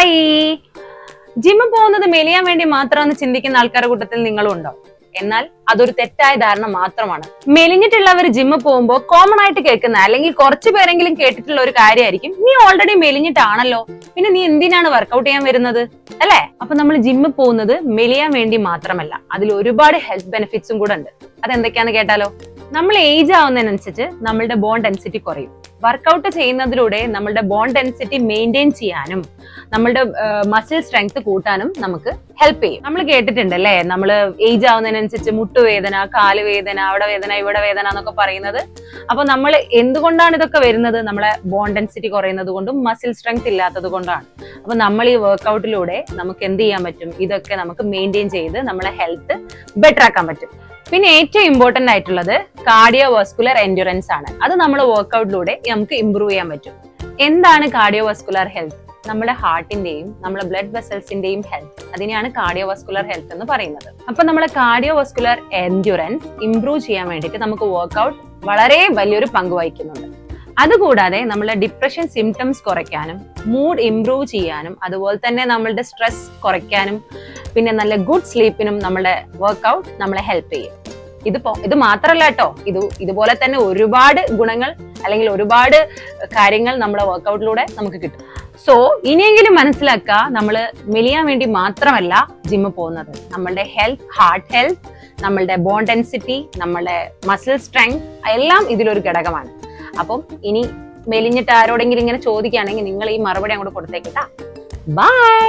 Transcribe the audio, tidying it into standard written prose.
Hi. ജിമ്മിൽ പോകുന്നത് മെലിയാൻ വേണ്ടി മാത്രമെന്ന് ചിന്തിക്കുന്ന ആൾക്കാരുടെ കൂട്ടത്തിൽ നിങ്ങളും ഉണ്ടോ? എന്നാൽ അതൊരു തെറ്റായ ധാരണ മാത്രമാണ്. മെലിഞ്ഞിട്ടുള്ളവർ ജിമ്മിൽ പോകുമ്പോൾ കോമൺ ആയിട്ട് കേൾക്കുന്ന അല്ലെങ്കിൽ കുറച്ചു പേരെങ്കിലും കേട്ടിട്ടുള്ള ഒരു കാര്യമായിരിക്കും, നീ ഓൾറെഡി മെലിഞ്ഞിട്ടാണല്ലോ, പിന്നെ നീ എന്തിനാണ് വർക്കൗട്ട് ചെയ്യാൻ വരുന്നത്, അല്ലെ? അപ്പൊ നമ്മൾ ജിമ്മിൽ പോകുന്നത് മെലിയാൻ വേണ്ടി മാത്രമല്ല, അതിൽ ഒരുപാട് ഹെൽത്ത് ബെനിഫിറ്റ്സും കൂടെ ഉണ്ട്. അതെന്തൊക്കെയാന്ന് കേട്ടാലോ? നമ്മൾ ഏജ് ആവുന്നതിനനുസരിച്ച് നമ്മളുടെ ബോൺ ഡെൻസിറ്റി കുറയും. വർക്കൗട്ട് ചെയ്യുന്നതിലൂടെ നമ്മളുടെ ബോൺ ഡെൻസിറ്റി മെയിൻറ്റെയിൻ ചെയ്യാനും നമ്മളുടെ മസിൽ സ്ട്രെങ്ത് കൂട്ടാനും നമുക്ക് ഹെൽപ്പ് ചെയ്യും. നമ്മൾ കേട്ടിട്ടുണ്ട് അല്ലേ, നമ്മൾ ഏജ് ആവുന്നതിനനുസരിച്ച് മുട്ടുവേദന, കാലുവേദന, അവിടെ വേദന, ഇവിടെ വേദന എന്നൊക്കെ പറയുന്നത്. അപ്പൊ നമ്മൾ എന്തുകൊണ്ടാണ് ഇതൊക്കെ വരുന്നത്? നമ്മളെ ബോൺ ഡെൻസിറ്റി കുറയുന്നത് കൊണ്ടും മസിൽ സ്ട്രെങ്ത് ഇല്ലാത്തത് കൊണ്ടാണ്. അപ്പൊ നമ്മൾ ഈ വർക്കൗട്ടിലൂടെ നമുക്ക് എന്ത് ചെയ്യാൻ പറ്റും? ഇതൊക്കെ നമുക്ക് മെയിൻറ്റെയിൻ ചെയ്ത് നമ്മളെ ഹെൽത്ത് ബെറ്റർ ആക്കാൻ പറ്റും. പിന്നെ ഏറ്റവും ഇമ്പോർട്ടന്റ് ആയിട്ടുള്ളത് കാർഡിയോവാസ്കുലർ എൻഡ്യൂറൻസ് ആണ്. അത് നമ്മൾ വർക്കൗട്ടിലൂടെ നമുക്ക് ഇംപ്രൂവ് ചെയ്യാൻ പറ്റും. എന്താണ് കാർഡിയോവാസ്കുലർ ഹെൽത്ത്? നമ്മുടെ ഹാർട്ടിന്റെയും നമ്മുടെ ബ്ലഡ് വെസൽസിന്റെയും ഹെൽത്ത്, അതിനെയാണ് കാർഡിയോവാസ്കുലർ ഹെൽത്ത് എന്ന് പറയുന്നത്. അപ്പൊ നമ്മളെ കാർഡിയോവാസ്കുലർ എൻഡ്യൂറൻസ് ഇംപ്രൂവ് ചെയ്യാൻ വേണ്ടിയിട്ട് നമുക്ക് വർക്കൗട്ട് വളരെ വലിയൊരു പങ്ക് വഹിക്കുന്നുണ്ട്. അതുകൂടാതെ നമ്മളെ ഡിപ്രഷൻ സിംറ്റംസ് കുറയ്ക്കാനും മൂഡ് ഇംപ്രൂവ് ചെയ്യാനും അതുപോലെ തന്നെ നമ്മളുടെ സ്ട്രെസ് കുറയ്ക്കാനും പിന്നെ നല്ല ഗുഡ് സ്ലീപ്പിനും നമ്മുടെ വർക്കൗട്ട് നമ്മളെ ഹെൽപ്പ് ചെയ്യും. ഇത് മാത്രല്ല കേട്ടോ, ഇതുപോലെ തന്നെ ഒരുപാട് ഗുണങ്ങൾ അല്ലെങ്കിൽ ഒരുപാട് കാര്യങ്ങൾ നമ്മുടെ വർക്കൗട്ടിലൂടെ നമുക്ക് കിട്ടും. സോ ഇനിയെങ്കിലും മനസ്സിലാക്കുക, നമ്മൾ മെലിയാൻ വേണ്ടി മാത്രമല്ല ജിമ്മിൽ പോകുന്നത്. നമ്മളുടെ ഹെൽത്ത്, ഹാർട്ട് ഹെൽത്ത്, നമ്മളുടെ ബോൺ ഡെൻസിറ്റി, നമ്മളുടെ മസിൽ സ്ട്രെങ്ത് എല്ലാം ഇതിലൊരു ഘടകമാണ്. അപ്പം ഇനി മെലിഞ്ഞിട്ട് ആരോടെങ്കിലും ഇങ്ങനെ ചോദിക്കുകയാണെങ്കിൽ നിങ്ങൾ ഈ മറുപടി അങ്ങോട്ട് കൊടുത്തേക്കിട്ടാ. ബൈ.